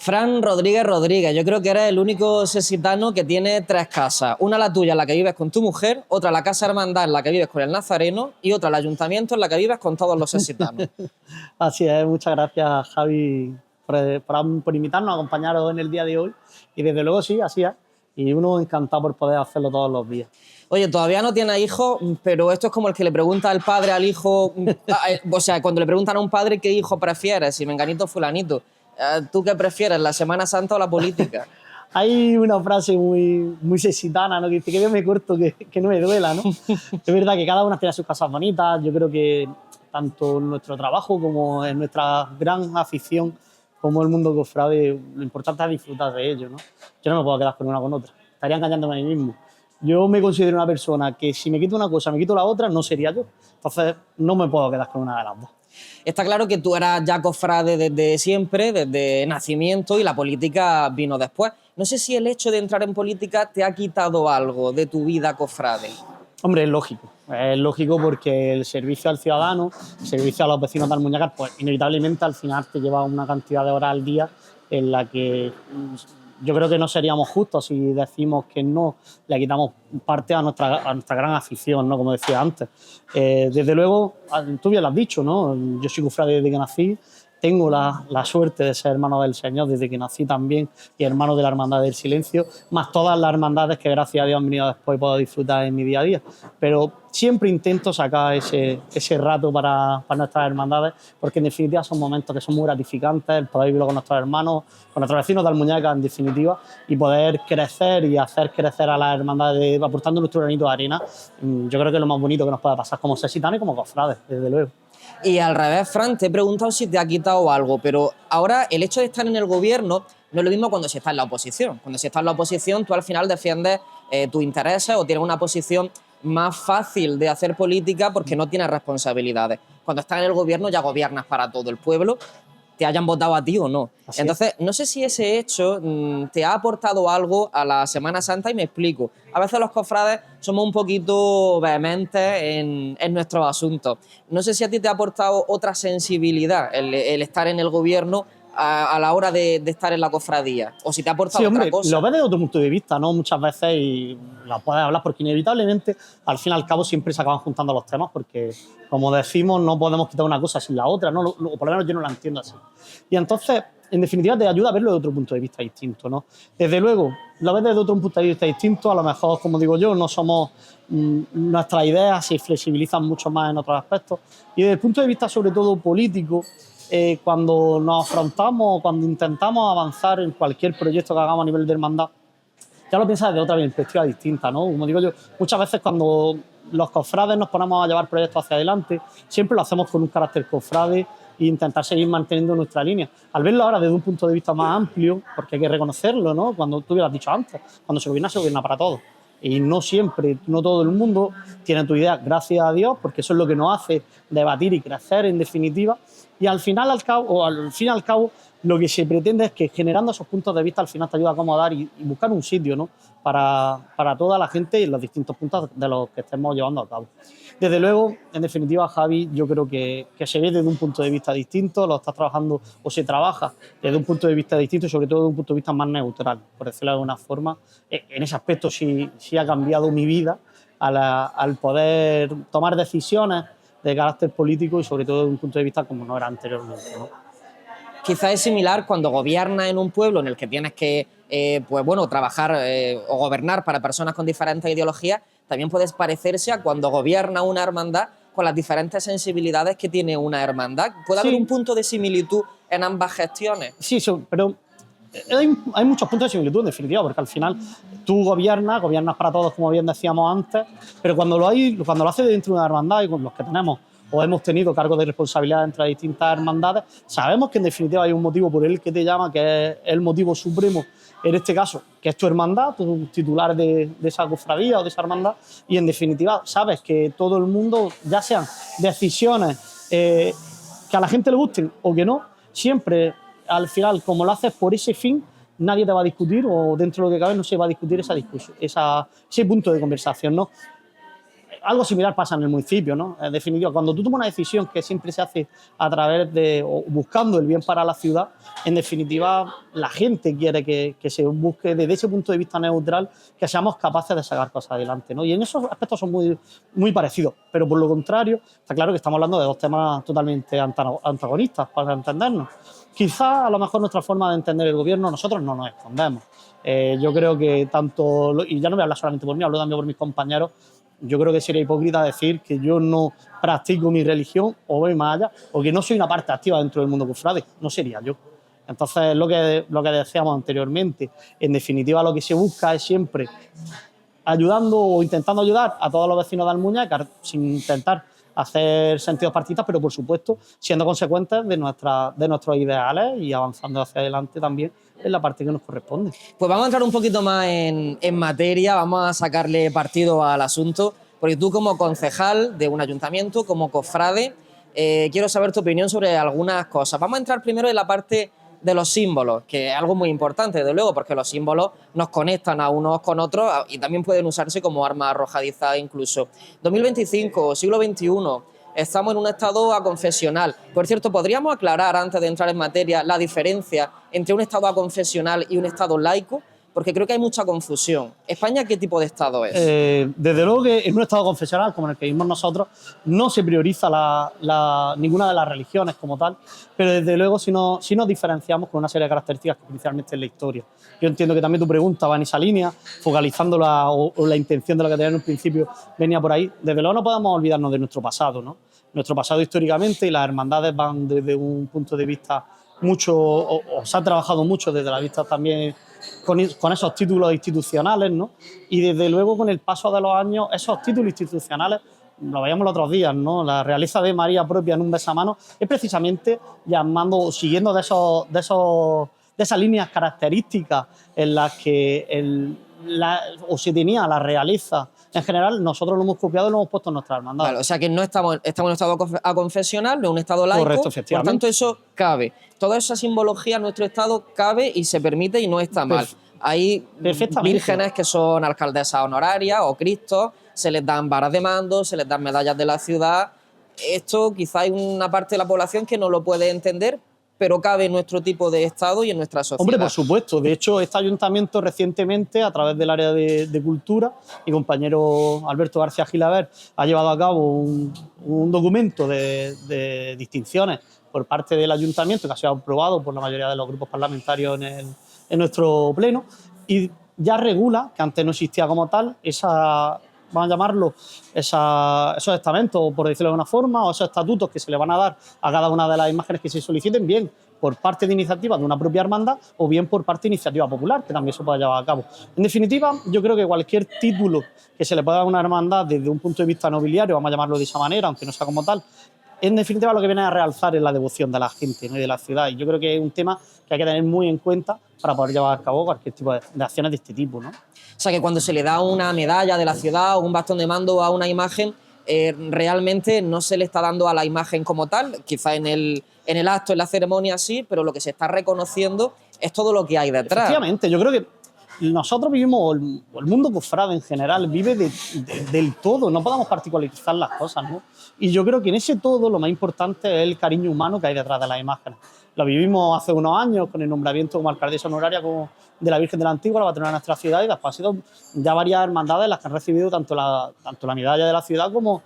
Fran Rodríguez Rodríguez, yo creo que eres el único sesitano que tiene tres casas. Una la tuya en la que vives con tu mujer, otra la casa hermandad en la que vives con el nazareno y otra el ayuntamiento en la que vives con todos los sesitanos. Así es, muchas gracias Javi por invitarnos a acompañaros en el día de hoy. Y desde luego sí, así es. Y uno encantado por poder hacerlo todos los días. Oye, todavía no tienes hijos, pero esto es como el que le pregunta al padre al hijo, o sea, cuando le preguntan a un padre qué hijo prefieres, si menganito o fulanito. ¿Tú qué prefieres, la Semana Santa o la política? Hay una frase muy sesitana, ¿no? Que dice que yo me corto que no me duela, ¿no? Es verdad que cada una tiene sus cosas bonitas. Yo creo que tanto en nuestro trabajo como en nuestra gran afición, como el mundo cofrade, lo importante es disfrutar de ello, ¿no? Yo no me puedo quedar con una con otra. Estaría engañándome a mí mismo. Yo me considero una persona que si me quito una cosa, me quito la otra, no sería yo. Entonces, no me puedo quedar con una de las dos. Está claro que tú eras ya cofrade desde siempre, desde nacimiento, y la política vino después. No sé si el hecho de entrar en política te ha quitado algo de tu vida cofrade. Hombre, es lógico. Es lógico porque el servicio al ciudadano, el servicio a los vecinos de Almuñécar, pues inevitablemente al final te lleva una cantidad de horas al día en la que yo creo que no seríamos justos si decimos que no le quitamos parte a nuestra gran afición, ¿no? Como decía antes. Desde luego, tú bien lo has dicho, ¿no? Yo soy cofrade desde que nací. Tengo la suerte de ser hermano del Señor desde que nací también y hermano de la Hermandad del Silencio, más todas las hermandades que gracias a Dios han venido después y puedo disfrutar en mi día a día. Pero siempre intento sacar ese rato para nuestras hermandades, porque en definitiva son momentos que son muy gratificantes, el poder vivirlo con nuestros hermanos, con nuestros vecinos de Almuñécar en definitiva, y poder crecer y hacer crecer a las hermandades aportando nuestro granito de arena. Yo creo que es lo más bonito que nos puede pasar como sesitanos y como cofrades, desde luego. Y al revés, Fran, te he preguntado si te ha quitado algo, pero ahora el hecho de estar en el gobierno no es lo mismo cuando se está en la oposición. Cuando se está en la oposición, tú al final defiendes tus intereses o tienes una posición más fácil de hacer política porque no tienes responsabilidades. Cuando estás en el gobierno ya gobiernas para todo el pueblo, te hayan votado a ti o no. Así Entonces, no sé si ese hecho te ha aportado algo a la Semana Santa y me explico. A veces los cofrades somos un poquito vehementes en nuestros asuntos. No sé si a ti te ha aportado otra sensibilidad el estar en el gobierno a la hora de estar en la cofradía, o si te ha aportado sí, hombre, otra cosa. lo ves desde otro punto de vista, ¿no? Muchas veces, y la puedes hablar porque inevitablemente, al fin y al cabo, siempre se acaban juntando los temas porque, como decimos, no podemos quitar una cosa sin la otra, ¿no? O por lo menos yo no la entiendo así. Y entonces, en definitiva, te ayuda a verlo desde otro punto de vista distinto, ¿no? Desde luego, lo ves desde otro punto de vista distinto, a lo mejor, como digo yo, no somos... nuestras ideas se flexibilizan mucho más en otros aspectos. Y desde el punto de vista, sobre todo, político, cuando nos afrontamos, cuando intentamos avanzar en cualquier proyecto que hagamos a nivel de hermandad, ya lo piensas desde otra perspectiva distinta, ¿no? Como digo yo, muchas veces cuando los cofrades nos ponemos a llevar proyectos hacia adelante, siempre lo hacemos con un carácter cofrade e intentar seguir manteniendo nuestra línea. Al verlo ahora desde un punto de vista más amplio, porque hay que reconocerlo, ¿no? Cuando tú hubieras dicho antes, cuando se gobierna para todos. Y no siempre, no todo el mundo tiene tu idea, gracias a Dios, porque eso es lo que nos hace debatir y crecer en definitiva. Y al fin y al cabo, lo que se pretende es que generando esos puntos de vista al final te ayuda a acomodar y buscar un sitio, ¿no? para toda la gente en los distintos puntos de los que estemos llevando a cabo. Desde luego, en definitiva, Javi, yo creo que se ve desde un punto de vista distinto, lo estás trabajando o se trabaja desde un punto de vista distinto y sobre todo desde un punto de vista más neutral, por decirlo de alguna forma. En ese aspecto sí ha cambiado mi vida al poder tomar decisiones de carácter político y sobre todo desde un punto de vista como no era anteriormente, ¿no? Quizás es similar cuando gobiernas en un pueblo en el que tienes que trabajar o gobernar para personas con diferentes ideologías. También puede parecerse a cuando gobierna una hermandad con las diferentes sensibilidades que tiene una hermandad. ¿Puede haber un punto de similitud en ambas gestiones? Sí, pero hay muchos puntos de similitud en definitiva, porque al final tú gobiernas para todos, como bien decíamos antes, pero cuando lo haces dentro de una hermandad y con los que tenemos o hemos tenido cargos de responsabilidad entre las distintas hermandades, sabemos que en definitiva hay un motivo por el que te llama, que es el motivo supremo, en este caso, que es tu hermandad, tu titular de esa cofradía o de esa hermandad, y en definitiva sabes que todo el mundo, ya sean decisiones que a la gente le gusten o que no, siempre al final, como lo haces por ese fin, nadie te va a discutir o dentro de lo que cabe no se va a discutir ese punto de conversación, ¿no? algo similar pasa en el municipio, ¿no? En definitiva, cuando tú tomas una decisión que siempre se hace a través de, o buscando el bien para la ciudad, en definitiva, la gente quiere que se busque desde ese punto de vista neutral, que seamos capaces de sacar cosas adelante, ¿no? Y en esos aspectos son muy, muy parecidos, pero por lo contrario, está claro que estamos hablando de dos temas totalmente antagonistas, para entendernos. Quizá a lo mejor nuestra forma de entender el gobierno, nosotros no nos escondemos. Yo creo que tanto, y ya no voy a hablar solamente por mí, hablo también por mis compañeros, yo creo que sería hipócrita decir que yo no practico mi religión o voy más allá, o que no soy una parte activa dentro del mundo cofrade, no sería yo. Entonces, lo que decíamos anteriormente, en definitiva lo que se busca es siempre ayudando o intentando ayudar a todos los vecinos de Almuñécar sin intentar hacer sentidos partidistas, pero por supuesto siendo consecuentes de nuestros ideales y avanzando hacia adelante también en la parte que nos corresponde. Pues vamos a entrar un poquito más en materia, vamos a sacarle partido al asunto, porque tú como concejal de un ayuntamiento, como cofrade, quiero saber tu opinión sobre algunas cosas. Vamos a entrar primero en la parte de los símbolos, que es algo muy importante, desde luego, porque los símbolos nos conectan a unos con otros y también pueden usarse como arma arrojadiza incluso. 2025, siglo XXI, estamos en un estado aconfesional. Por cierto, ¿podríamos aclarar, antes de entrar en materia, la diferencia entre un estado aconfesional y un estado laico? Porque creo que hay mucha confusión. ¿España qué tipo de estado es? Desde luego que en un estado confesional como en el que vivimos nosotros no se prioriza ninguna de las religiones como tal, pero desde luego sí nos diferenciamos con una serie de características que principalmente en la historia. Yo entiendo que también tu pregunta va en esa línea, focalizándola o la intención de lo que tenía en un principio venía por ahí. Desde luego no podemos olvidarnos de nuestro pasado, ¿no? Nuestro pasado históricamente, y las hermandades van desde un punto de vista mucho, o se ha trabajado mucho desde la vista también con esos títulos institucionales, ¿no? Y desde luego con el paso de los años, esos títulos institucionales, lo veíamos los otros días, ¿no? La realeza de María propia en un besamano es precisamente siguiendo de esas líneas características en las que se tenía la realeza en general, nosotros lo hemos copiado y lo hemos puesto en nuestra hermandad. Vale, o sea que no estamos en un estado aconfesional, no en un estado laico. Correcto, efectivamente. Por tanto, eso cabe. Toda esa simbología en nuestro estado cabe y se permite y no está mal. Hay vírgenes que son alcaldesas honorarias o Cristos, se les dan varas de mando, se les dan medallas de la ciudad. Esto quizá hay una parte de la población que no lo puede entender, pero cabe en nuestro tipo de estado y en nuestra sociedad. Hombre, por supuesto. De hecho, este ayuntamiento recientemente, a través del área de cultura, mi compañero Alberto García Gilabert ha llevado a cabo un documento de distinciones por parte del ayuntamiento que ha sido aprobado por la mayoría de los grupos parlamentarios en nuestro pleno y ya regula, que antes no existía como tal, vamos a llamarlo, esos estamentos, por decirlo de alguna forma, o esos estatutos que se le van a dar a cada una de las imágenes que se soliciten, bien por parte de iniciativa de una propia hermandad o bien por parte de iniciativa popular, que también se puede llevar a cabo. En definitiva, yo creo que cualquier título que se le pueda dar a una hermandad desde un punto de vista nobiliario, vamos a llamarlo de esa manera, aunque no sea como tal, en definitiva lo que viene a realzar es la devoción de la gente, ¿no? Y de la ciudad. Y yo creo que es un tema que hay que tener muy en cuenta para poder llevar a cabo cualquier tipo de acciones de este tipo, ¿no? O sea que cuando se le da una medalla de la ciudad o un bastón de mando a una imagen, realmente no se le está dando a la imagen como tal, quizá en el acto, en la ceremonia sí, pero lo que se está reconociendo es todo lo que hay detrás. Efectivamente, yo creo que nosotros vivimos, el mundo cofrade en general vive del todo, no podemos particularizar las cosas, ¿no? Y yo creo que en ese todo lo más importante es el cariño humano que hay detrás de las imágenes. Lo vivimos hace unos años con el nombramiento como alcaldesa honoraria de la Virgen de la Antigua, la patrona de nuestra ciudad, y después han sido ya varias hermandades las que han recibido tanto la medalla de la ciudad como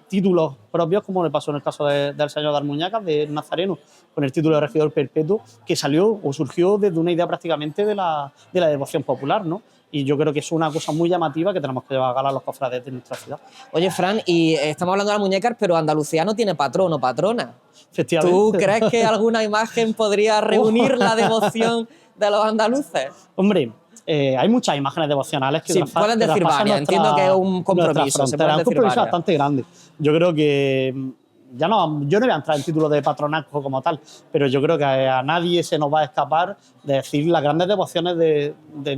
títulos propios, como le pasó en el caso del señor de Almuñécar, de Nazareno, con el título de regidor perpetuo, que salió o surgió desde una idea prácticamente de la devoción popular, ¿no? Y yo creo que es una cosa muy llamativa que tenemos que llevar a gala los cofrades de nuestra ciudad. Oye, Fran, y estamos hablando de Almuñécar, pero Andalucía no tiene patrón o patrona. Efectivamente. ¿Tú crees que alguna imagen podría reunir la devoción de los andaluces? Hombre, hay muchas imágenes devocionales que puedes decir varias, entiendo que es un compromiso. Es un compromiso bastante grande. Yo creo que yo no voy a entrar en título de patronato como tal, pero yo creo que a nadie se nos va a escapar de decir las grandes devociones de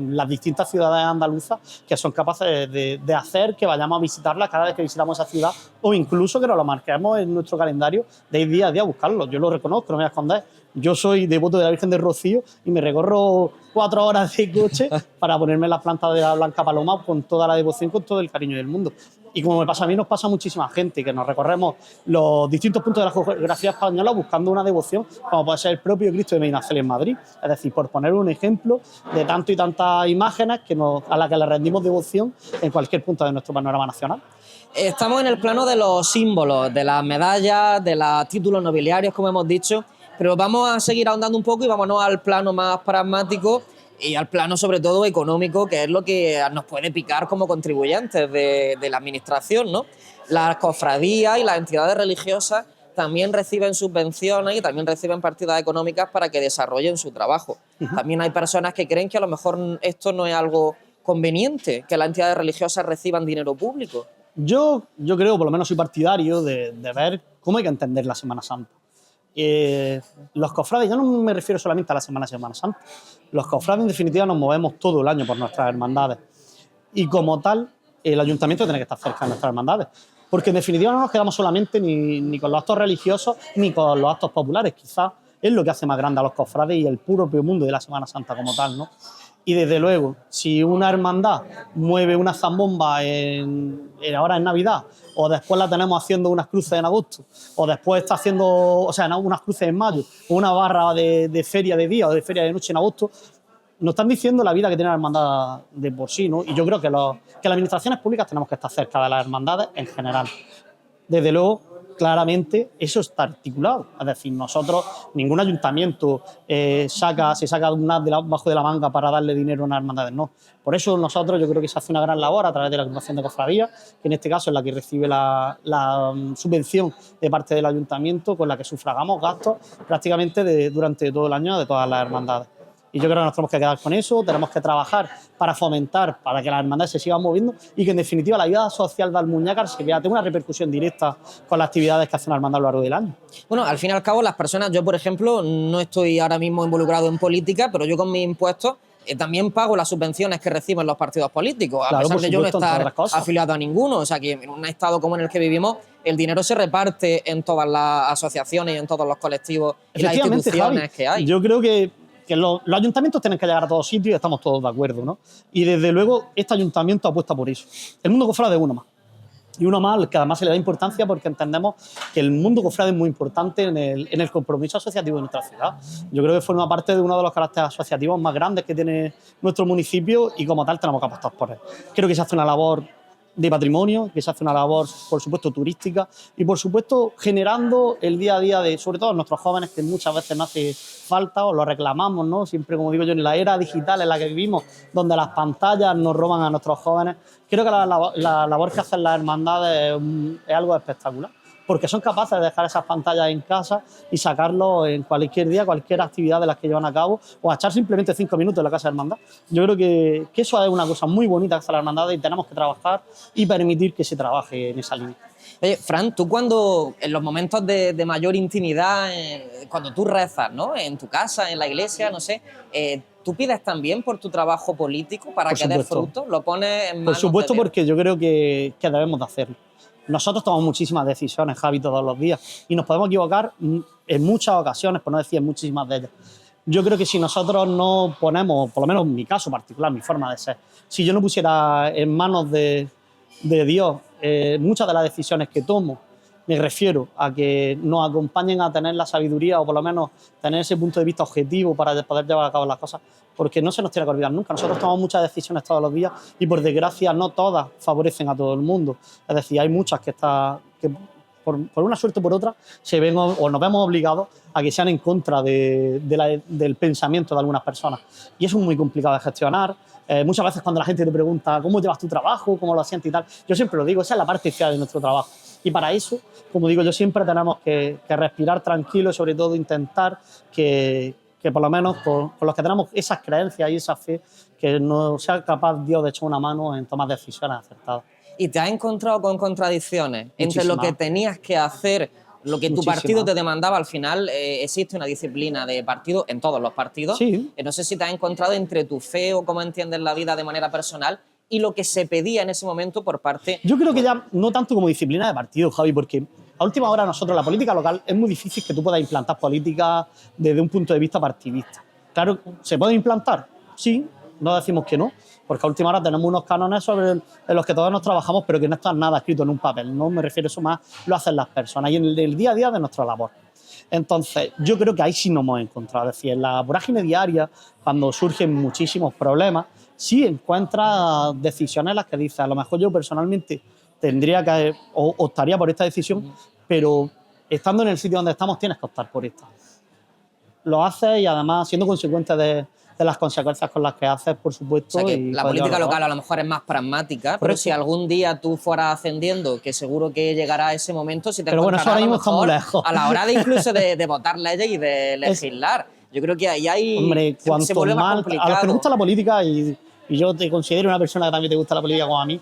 las distintas ciudades andaluzas que son capaces de hacer que vayamos a visitarlas cada vez que visitamos esa ciudad, o incluso que nos lo marquemos en nuestro calendario de ir día a día a buscarlo. Yo lo reconozco, no me voy a esconder. Yo soy devoto de la Virgen del Rocío y me recorro 4 horas de coche para ponerme en las plantas de la Blanca Paloma con toda la devoción, con todo el cariño del mundo. Y como me pasa a mí, nos pasa a muchísima gente, que nos recorremos los distintos puntos de la geografía española buscando una devoción, como puede ser el propio Cristo de Medinaceli en Madrid. Es decir, por poner un ejemplo de tanto y tantas imágenes a las que le rendimos devoción en cualquier punto de nuestro panorama nacional. Estamos en el plano de los símbolos, de las medallas, de los títulos nobiliarios, como hemos dicho, pero vamos a seguir ahondando un poco y vámonos al plano más pragmático y al plano sobre todo económico, que es lo que nos puede picar como contribuyentes de la administración, ¿no? Las cofradías y las entidades religiosas también reciben subvenciones y también reciben partidas económicas para que desarrollen su trabajo. También hay personas que creen que a lo mejor esto no es algo conveniente, que las entidades religiosas reciban dinero público. Yo creo, por lo menos soy partidario de ver cómo hay que entender la Semana Santa. Los cofrades, yo no me refiero solamente a la Semana Santa, los cofrades en definitiva nos movemos todo el año por nuestras hermandades y como tal el ayuntamiento tiene que estar cerca de nuestras hermandades, porque en definitiva no nos quedamos solamente ni con los actos religiosos ni con los actos populares, quizás es lo que hace más grande a los cofrades y el propio mundo de la Semana Santa como tal, ¿no? Y desde luego, si una hermandad mueve una zambomba ahora en Navidad, o después la tenemos haciendo unas cruces en agosto, o después está haciendo, o sea, unas cruces en mayo, o una barra de feria de día o de feria de noche en agosto, nos están diciendo la vida que tiene la hermandad de por sí, ¿no? Y yo creo que las administraciones públicas tenemos que estar cerca de las hermandades en general. Desde luego, claramente eso está articulado. Es decir, nosotros, ningún ayuntamiento se saca un as bajo de la manga para darle dinero a unas hermandades, no. Por eso nosotros yo creo que se hace una gran labor a través de la agrupación de cofradías, que en este caso es la que recibe la subvención de parte del ayuntamiento, con la que sufragamos gastos prácticamente durante todo el año de todas las hermandades. Y yo creo que nos tenemos que quedar con eso, tenemos que trabajar para fomentar, para que las hermandades se sigan moviendo y que en definitiva la vida social de Almuñécar se vea, tenga una repercusión directa con las actividades que hace una hermandad a lo largo del año. Bueno, al fin y al cabo las personas, yo por ejemplo no estoy ahora mismo involucrado en política, pero yo con mis impuestos también pago las subvenciones que reciben los partidos políticos, a pesar de yo no estar afiliado a ninguno. O sea que en un estado como en el que vivimos, el dinero se reparte en todas las asociaciones y en todos los colectivos y las instituciones, Javi, que hay. Yo creo que los ayuntamientos tienen que llegar a todos sitios y estamos todos de acuerdo, ¿no? Y desde luego este ayuntamiento apuesta por eso. El mundo cofrade es uno más. Y uno más al que además se le da importancia porque entendemos que el mundo cofrade es muy importante en el compromiso asociativo de nuestra ciudad. Yo creo que forma parte de uno de los caracteres asociativos más grandes que tiene nuestro municipio y como tal tenemos que apostar por él. Creo que se hace una labor de patrimonio, que se hace una labor, por supuesto, turística y, por supuesto, generando el día a día de, sobre todo, nuestros jóvenes, que muchas veces no hace falta o lo reclamamos, ¿no? Siempre, como digo yo, en la era digital en la que vivimos, donde las pantallas nos roban a nuestros jóvenes, creo que la labor que hacen las hermandades es algo espectacular, porque son capaces de dejar esas pantallas en casa y sacarlo en cualquier día, cualquier actividad de las que llevan a cabo, o a echar simplemente 5 minutos en la casa de hermandad. Yo creo que eso es una cosa muy bonita que hace la hermandad y tenemos que trabajar y permitir que se trabaje en esa línea. Oye, Fran, tú cuando, en los momentos de mayor intimidad, cuando tú rezas, ¿no? En tu casa, en la iglesia, no sé, ¿tú pides también por tu trabajo político para que dé fruto? ¿Lo pones en manos? Por supuesto, porque yo creo que debemos de hacerlo. Nosotros tomamos muchísimas decisiones, Javi, todos los días y nos podemos equivocar en muchas ocasiones, por no decir en muchísimas de ellas. Yo creo que si nosotros no ponemos, por lo menos en mi caso particular, mi forma de ser, si yo no pusiera en manos de Dios muchas de las decisiones que tomo, me refiero a que nos acompañen a tener la sabiduría o por lo menos tener ese punto de vista objetivo para poder llevar a cabo las cosas, porque no se nos tiene que olvidar nunca. Nosotros tomamos muchas decisiones todos los días y por desgracia no todas favorecen a todo el mundo. Es decir, hay muchas que por una suerte o por otra se ven o nos vemos obligados a que sean en contra del pensamiento de algunas personas. Y eso es muy complicado de gestionar. Muchas veces cuando la gente te pregunta ¿cómo llevas tu trabajo? ¿Cómo lo sientes y tal? Yo siempre lo digo, esa es la parte fea de nuestro trabajo. Y para eso, como digo yo, siempre tenemos que respirar tranquilo y sobre todo intentar que por lo menos con los que tenemos esas creencias y esa fe, que nos sea capaz Dios de echar una mano en tomar decisiones acertadas. ¿Y te has encontrado con contradicciones entre lo que tenías que hacer, lo que tu partido te demandaba? Al final existe una disciplina de partido en todos los partidos. Sí. No sé si te has encontrado entre tu fe o cómo entiendes la vida de manera personal y lo que se pedía en ese momento por parte... Yo creo que ya no tanto como disciplina de partido, Javi, porque a última hora nosotros, la política local, es muy difícil que tú puedas implantar políticas desde un punto de vista partidista. Claro, ¿se puede implantar? Sí, no decimos que no, porque a última hora tenemos unos cánones en los que todos nos trabajamos, pero que no está nada escrito en un papel, no me refiero a eso más, lo hacen las personas y en el día a día de nuestra labor. Entonces, yo creo que ahí sí nos hemos encontrado, es decir, en la vorágine diaria, cuando surgen muchísimos problemas, sí encuentras decisiones en las que dices, a lo mejor yo personalmente tendría que, o optaría por esta decisión, pero estando en el sitio donde estamos tienes que optar por esta. Lo haces y además siendo consecuente de las consecuencias con las que haces, por supuesto. O sea que y la política local a lo mejor es más pragmática, pero si algún día tú fueras ascendiendo, que seguro que llegará ese momento, si te pero bueno, eso ahora mismo está muy lejos. A la hora de incluso de votar leyes y de legislar. Yo creo que ahí hay... Hombre, se vuelve más complicado. A los que nos gusta la política, y yo te considero una persona que también te gusta la política como a mí,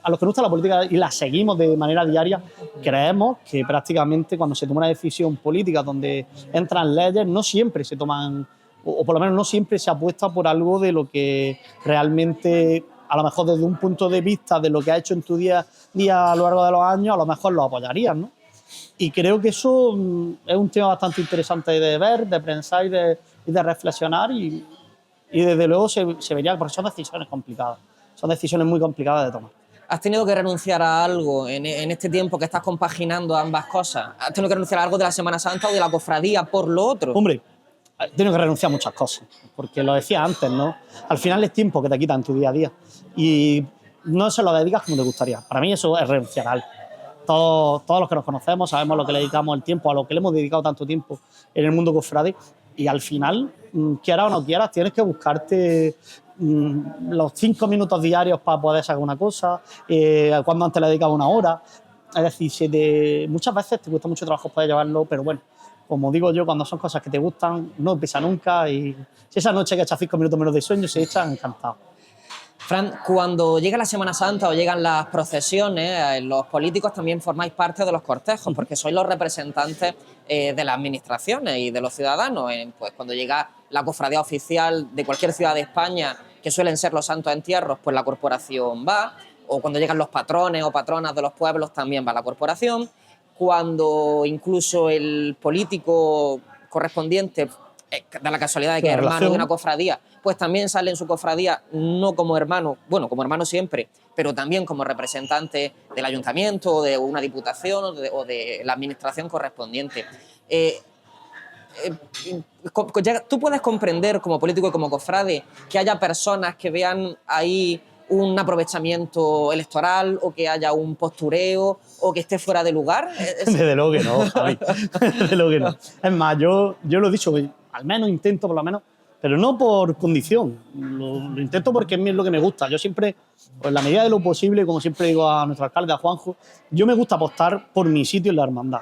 a los que nos gusta la política y la seguimos de manera diaria, creemos que prácticamente cuando se toma una decisión política donde entran leyes, no siempre se toman, o por lo menos no siempre se apuesta por algo de lo que realmente, a lo mejor desde un punto de vista de lo que ha hecho en tu día a día a lo largo de los años, a lo mejor lo apoyarías, ¿no? Y creo que eso es un tema bastante interesante de ver, de pensar y de reflexionar y desde luego se vería, porque son decisiones complicadas, son decisiones muy complicadas de tomar. ¿Has tenido que renunciar a algo en este tiempo que estás compaginando ambas cosas? ¿Has tenido que renunciar a algo de la Semana Santa o de la cofradía por lo otro? Hombre, he tenido que renunciar a muchas cosas, porque lo decía antes, ¿no? Al final es tiempo que te quita en tu día a día y no se lo dedicas como te gustaría. Para mí eso es renunciar a algo. Todos los que nos conocemos sabemos lo que le dedicamos el tiempo, a lo que le hemos dedicado tanto tiempo en el mundo cofrade, y al final, quieras o no quieras, tienes que buscarte los 5 minutos diarios para poder sacar una cosa, cuando antes le dedicaba una hora. Es decir, muchas veces te cuesta mucho trabajo poder llevarlo, pero bueno, como digo yo, cuando son cosas que te gustan, no pesa nunca, y si esa noche que echas 5 minutos menos de sueño se echan, encantado. Fran, cuando llega la Semana Santa o llegan las procesiones, los políticos también formáis parte de los cortejos, porque sois los representantes de las administraciones y de los ciudadanos. Pues cuando llega la cofradía oficial de cualquier ciudad de España, que suelen ser los santos entierros, pues la corporación va, o cuando llegan los patrones o patronas de los pueblos también va la corporación. Cuando incluso el político correspondiente da la casualidad de que es hermano de una cofradía, pues también sale en su cofradía, no como hermano, bueno, como hermano siempre, pero también como representante del ayuntamiento, o de una diputación o de la administración correspondiente. ¿Tú puedes comprender como político y como cofrade que haya personas que vean ahí un aprovechamiento electoral o que haya un postureo o que esté fuera de lugar? Desde luego que no, Javi. Desde luego que no. Es más, yo lo he dicho, al menos intento por lo menos, pero no por condición. Lo intento porque es lo que me gusta. Yo siempre, pues en la medida de lo posible, como siempre digo a nuestro alcalde, a Juanjo, yo me gusta apostar por mi sitio en la hermandad.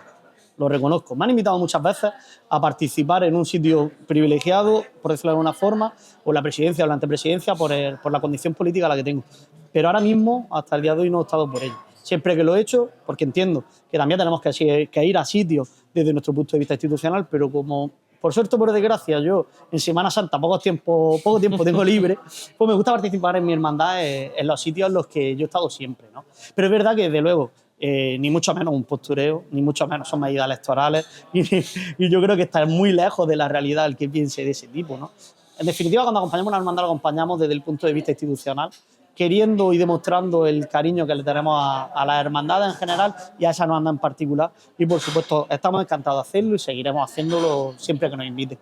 Lo reconozco. Me han invitado muchas veces a participar en un sitio privilegiado, por decirlo de alguna forma, o la presidencia o la antepresidencia por la condición política a la que tengo. Pero ahora mismo, hasta el día de hoy, no he optado por ello. Siempre que lo he hecho, porque entiendo que también tenemos que ir a sitios desde nuestro punto de vista institucional, pero como, por suerte o por desgracia, yo en Semana Santa poco tiempo tengo libre, pues me gusta participar en mi hermandad en los sitios en los que yo he estado siempre, ¿no? Pero es verdad que, desde luego, ni mucho menos un postureo, ni mucho menos son medidas electorales, y yo creo que está muy lejos de la realidad el que piense de ese tipo, ¿no? En definitiva, cuando acompañamos una hermandad, lo acompañamos desde el punto de vista institucional, queriendo y demostrando el cariño que le tenemos a las hermandades en general y a esa hermandad en particular, y por supuesto estamos encantados de hacerlo y seguiremos haciéndolo siempre que nos inviten.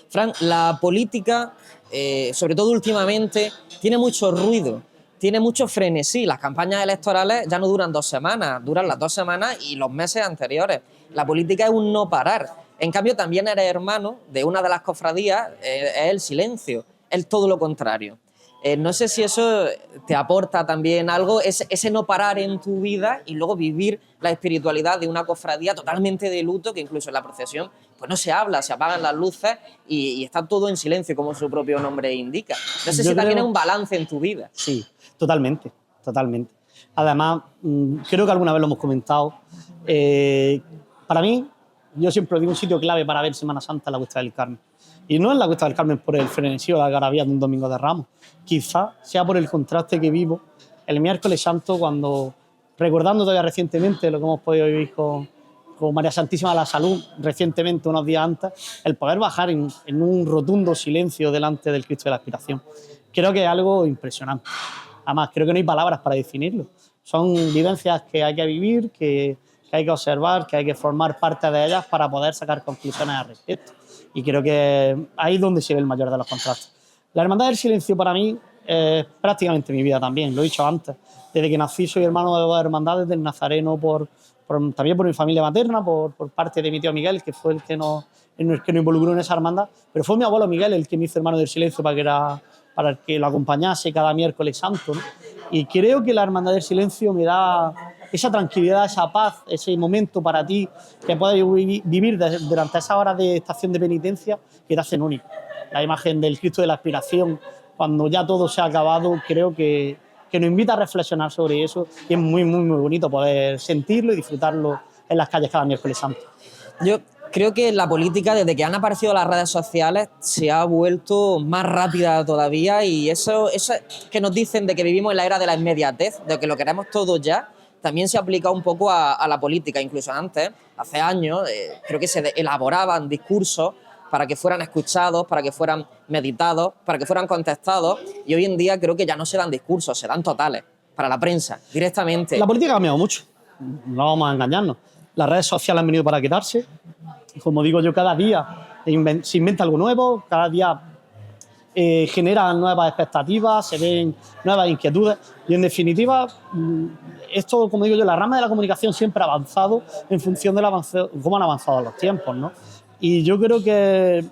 Fran, la política, sobre todo últimamente, tiene mucho ruido, tiene mucho frenesí. Las campañas electorales ya no duran 2 semanas, duran las 2 semanas y los meses anteriores. La política es un no parar. En cambio, también eres hermano de una de las cofradías, es el silencio, es todo lo contrario. No sé si eso te aporta también algo, ese no parar en tu vida y luego vivir la espiritualidad de una cofradía totalmente de luto, que incluso en la procesión pues no se habla, se apagan las luces y está todo en silencio, como su propio nombre indica. No sé si también es un balance en tu vida. Sí, totalmente, totalmente. Además, creo que alguna vez lo hemos comentado, para mí, yo siempre digo un sitio clave para ver Semana Santa es la Cuesta del Carmen. Y no es la Cuesta del Carmen por el frenesí o la algarabía de un domingo de Ramos. Quizás sea por el contraste que vivo el miércoles santo cuando recordando todavía recientemente lo que hemos podido vivir con María Santísima de la Salud recientemente, unos días antes, el poder bajar en un rotundo silencio delante del Cristo de la Expiración. Creo que es algo impresionante. Además, creo que no hay palabras para definirlo. Son vivencias que hay que vivir, que hay que observar, que hay que formar parte de ellas para poder sacar conclusiones al respecto. Y creo que ahí es donde se ve el mayor de los contrastes. La Hermandad del Silencio para mí es prácticamente mi vida también, lo he dicho antes. Desde que nací soy hermano de dos hermandades, del Nazareno también por mi familia materna, por parte de mi tío Miguel, que fue el que nos involucró en esa hermandad, pero fue mi abuelo Miguel el que me hizo hermano del Silencio para que lo acompañase cada miércoles santo, ¿no? Y creo que la Hermandad del Silencio me da esa tranquilidad, esa paz, ese momento para ti que puedes vivir durante esa hora de estación de penitencia que te hacen único. La imagen del Cristo de la Expiración, cuando ya todo se ha acabado, creo que nos invita a reflexionar sobre eso y es muy, muy, muy bonito poder sentirlo y disfrutarlo en las calles cada miércoles santo. Yo creo que la política, desde que han aparecido las redes sociales, se ha vuelto más rápida todavía, y eso que nos dicen de que vivimos en la era de la inmediatez, de que lo queremos todo ya, también se ha aplicado un poco a la política. Incluso antes, hace años, creo que se elaboraban discursos para que fueran escuchados, para que fueran meditados, para que fueran contestados, y hoy en día creo que ya no se dan discursos, se dan totales, para la prensa, directamente. La política ha cambiado mucho, no vamos a engañarnos. Las redes sociales han venido para quedarse. Como digo yo, cada día se inventa algo nuevo, cada día generan nuevas expectativas, se ven nuevas inquietudes y, en definitiva, esto, como digo yo, la rama de la comunicación siempre ha avanzado en función de cómo han avanzado los tiempos, ¿no? Y yo creo que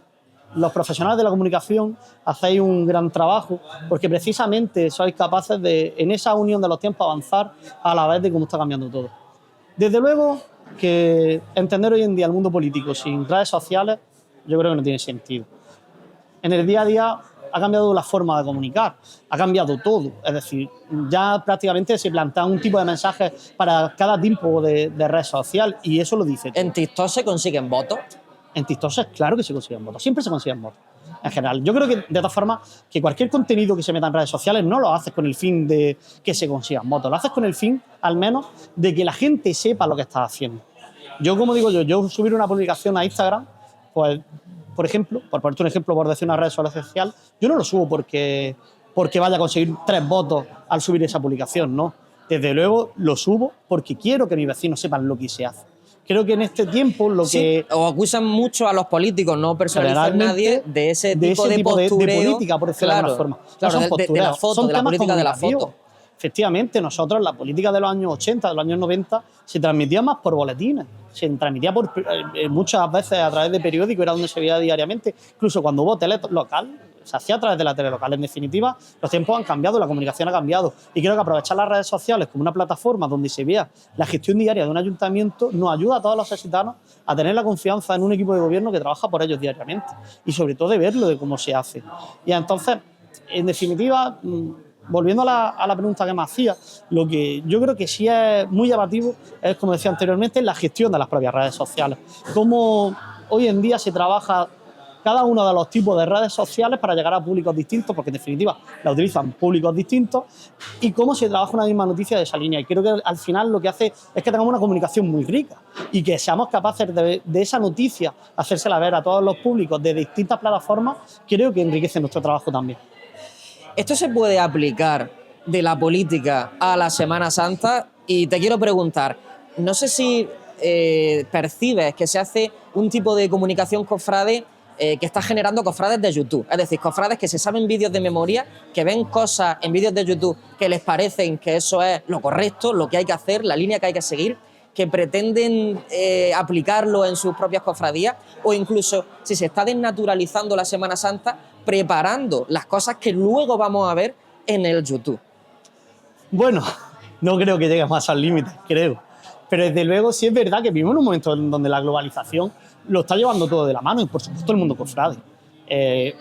los profesionales de la comunicación hacéis un gran trabajo porque precisamente sois capaces de, en esa unión de los tiempos, avanzar a la vez de cómo está cambiando todo. Desde luego que entender hoy en día el mundo político sin redes sociales yo creo que no tiene sentido. En el día a día ha cambiado la forma de comunicar, ha cambiado todo. Es decir, ya prácticamente se plantea un tipo de mensajes para cada tipo de red social y eso lo dice todo. ¿En TikTok se consiguen votos? En TikTok es claro que se consiguen votos, siempre se consiguen votos. En general, yo creo que, de todas formas, que cualquier contenido que se meta en redes sociales no lo haces con el fin de que se consigan votos, lo haces con el fin, al menos, de que la gente sepa lo que estás haciendo. Yo, como digo yo subir una publicación a Instagram, pues, por ejemplo, por ponerte un ejemplo, por decir una red social, yo no lo subo porque vaya a conseguir 3 votos al subir esa publicación, no. Desde luego lo subo porque quiero que mis vecinos sepan lo que se hace. Creo que en este tiempo lo que... O acusan mucho a los políticos, no personalizan nadie, de ese tipo de postureo. De política, por decirlo de alguna forma. Claro, no de la foto, de la política de la foto. Efectivamente, nosotros, la política de los años 80, de los años 90, se transmitía más por boletines, se transmitía muchas veces a través de periódicos, era donde se veía diariamente. Incluso cuando hubo tele local, se hacía a través de la tele local. En definitiva, los tiempos han cambiado, la comunicación ha cambiado. Y creo que aprovechar las redes sociales como una plataforma donde se vea la gestión diaria de un ayuntamiento nos ayuda a todos los occitanos a tener la confianza en un equipo de gobierno que trabaja por ellos diariamente. Y sobre todo de verlo, de cómo se hace. Y entonces, en definitiva, volviendo a la pregunta que me hacía, lo que yo creo que sí es muy llamativo es, como decía anteriormente, la gestión de las propias redes sociales. Cómo hoy en día se trabaja cada uno de los tipos de redes sociales para llegar a públicos distintos, porque en definitiva la utilizan públicos distintos, y cómo se trabaja una misma noticia de esa línea. Y creo que al final lo que hace es que tengamos una comunicación muy rica y que seamos capaces de esa noticia hacérsela ver a todos los públicos de distintas plataformas. Creo que enriquece nuestro trabajo también. ¿Esto se puede aplicar de la política a la Semana Santa? Y te quiero preguntar, no sé si percibes que se hace un tipo de comunicación cofrade que está generando cofrades de YouTube. Es decir, cofrades que se saben vídeos de memoria, que ven cosas en vídeos de YouTube que les parecen que eso es lo correcto, lo que hay que hacer, la línea que hay que seguir, que pretenden aplicarlo en sus propias cofradías, o incluso si se está desnaturalizando la Semana Santa, preparando las cosas que luego vamos a ver en el YouTube. Bueno, no creo que lleguemos al límite, creo. Pero desde luego sí es verdad que vivimos en un momento en donde la globalización lo está llevando todo de la mano y, por supuesto, el mundo cofrade.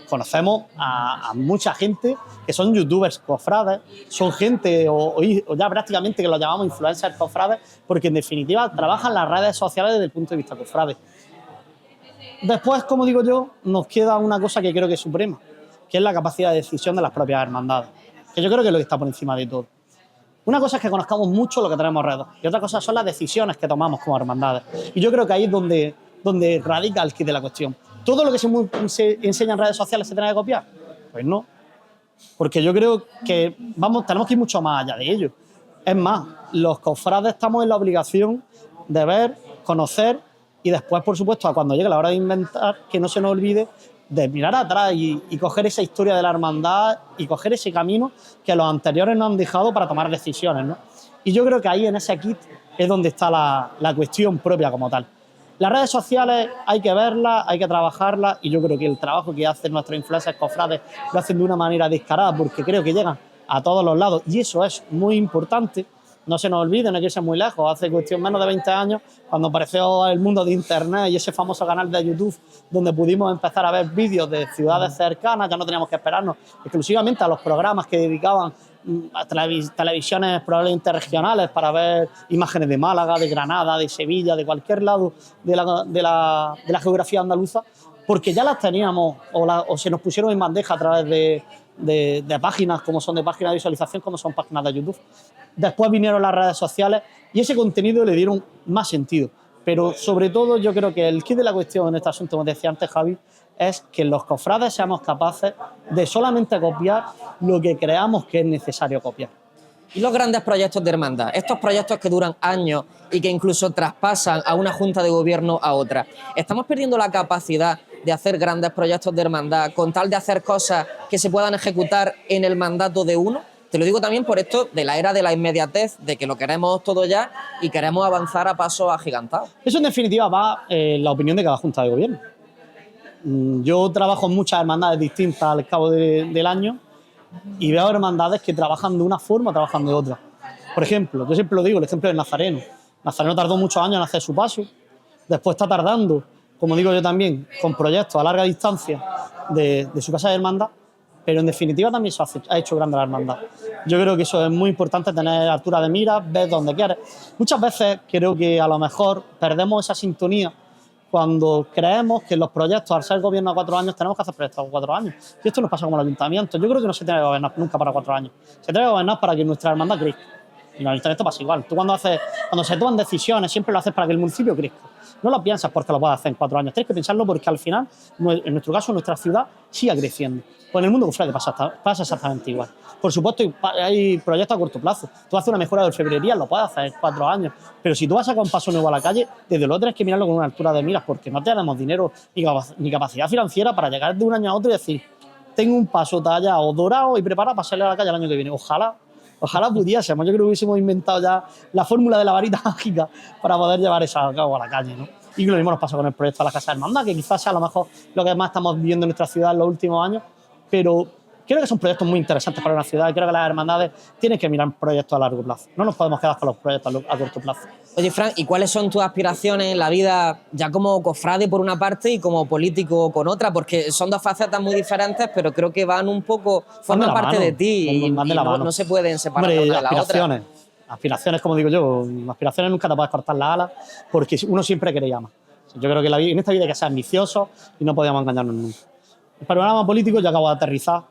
Conocemos a mucha gente que son youtubers cofrades, son gente o ya prácticamente que los llamamos influencers cofrades, porque en definitiva trabajan las redes sociales desde el punto de vista cofrade. Después, como digo yo, nos queda una cosa que creo que es suprema, que es la capacidad de decisión de las propias hermandades, que yo creo que es lo que está por encima de todo. Una cosa es que conozcamos mucho lo que tenemos alrededor y otra cosa son las decisiones que tomamos como hermandades. Y yo creo que ahí es donde radica el kit de la cuestión. ¿Todo lo que se enseña en redes sociales se tiene que copiar? Pues no. Porque yo creo que tenemos que ir mucho más allá de ello. Es más, los cofrades estamos en la obligación de ver, conocer y después, por supuesto, cuando llegue la hora de inventar, que no se nos olvide de mirar atrás y coger esa historia de la hermandad y coger ese camino que los anteriores nos han dejado para tomar decisiones, ¿no? Y yo creo que ahí en ese kit es donde está la cuestión propia como tal. Las redes sociales hay que verlas, hay que trabajarlas y yo creo que el trabajo que hacen nuestros influencers cofrades lo hacen de una manera descarada porque creo que llegan a todos los lados y eso es muy importante. No se nos olvide, no hay que irse muy lejos. Hace cuestión menos de 20 años, cuando apareció el mundo de Internet y ese famoso canal de YouTube donde pudimos empezar a ver vídeos de ciudades cercanas, ya no teníamos que esperarnos exclusivamente a los programas que dedicaban a televisiones probablemente regionales para ver imágenes de Málaga, de Granada, de Sevilla, de cualquier lado de la geografía andaluza, porque ya las teníamos o se nos pusieron en bandeja a través de páginas como son de páginas de visualización, como son páginas de YouTube. Después vinieron las redes sociales y ese contenido le dieron más sentido. Pero sobre todo yo creo que el kit de la cuestión en este asunto, como decía antes Javi, es que los cofrades seamos capaces de solamente copiar lo que creamos que es necesario copiar. Y los grandes proyectos de hermandad, estos proyectos que duran años y que incluso traspasan a una junta de gobierno a otra. ¿Estamos perdiendo la capacidad de hacer grandes proyectos de hermandad con tal de hacer cosas que se puedan ejecutar en el mandato de uno? Te lo digo también por esto de la era de la inmediatez, de que lo queremos todo ya y queremos avanzar a pasos agigantados. Eso en definitiva va en la opinión de cada junta de gobierno. Yo trabajo en muchas hermandades distintas al cabo del año y veo hermandades que trabajan de una forma, trabajan de otra. Por ejemplo, yo siempre lo digo, el ejemplo del Nazareno. Nazareno tardó muchos años en hacer su paso, después está tardando, como digo yo también, con proyectos a larga distancia de su casa de hermandad, pero en definitiva también se ha hecho grande la hermandad. Yo creo que eso es muy importante, tener altura de mira, ver dónde quieres. Muchas veces creo que a lo mejor perdemos esa sintonía cuando creemos que los proyectos, al ser gobierno a 4 años, tenemos que hacer proyectos a 4 años. Y esto nos pasa como el ayuntamiento. Yo creo que no se tiene que gobernar nunca para 4 años. Se tiene que gobernar para que nuestra hermandad crezca. Y en el ayuntamiento pasa igual. Tú cuando se toman decisiones, siempre lo haces para que el municipio crezca. No lo piensas porque lo puedas hacer en 4 años. Tienes que pensarlo porque al final, en nuestro caso, nuestra ciudad siga creciendo. Pues en el mundo cofrade pasa exactamente igual. Por supuesto, hay proyectos a corto plazo. Tú haces una mejora de orfebrería, lo puedes hacer en 4 años. Pero si tú vas a sacar un paso nuevo a la calle, desde luego tienes que mirarlo con una altura de miras porque no tenemos dinero ni capacidad financiera para llegar de un año a otro y decir, tengo un paso tallado, dorado y preparado para salir a la calle el año que viene. Ojalá pudiésemos. Yo creo que hubiésemos inventado ya la fórmula de la varita mágica para poder llevar eso a cabo a la calle, ¿no? Y lo mismo nos pasa con el proyecto de la Casa de Hermandad, que quizás sea a lo mejor lo que más estamos viviendo en nuestra ciudad en los últimos años, pero creo que son proyectos muy interesantes para una ciudad y creo que las hermandades tienen que mirar proyectos a largo plazo. No nos podemos quedar con los proyectos a corto plazo. Oye, Fran, ¿y cuáles son tus aspiraciones en la vida, ya como cofrade por una parte y como político con otra? Porque son dos facetas muy diferentes, pero creo que van un poco, forman parte de ti y no se pueden separar una de la otra. Aspiraciones, como digo yo, aspiraciones nunca te puedes cortar las alas porque uno siempre quiere más. Yo creo que en esta vida hay que ser ambiciosos y no podíamos engañarnos nunca. El panorama político yo acabo de aterrizar,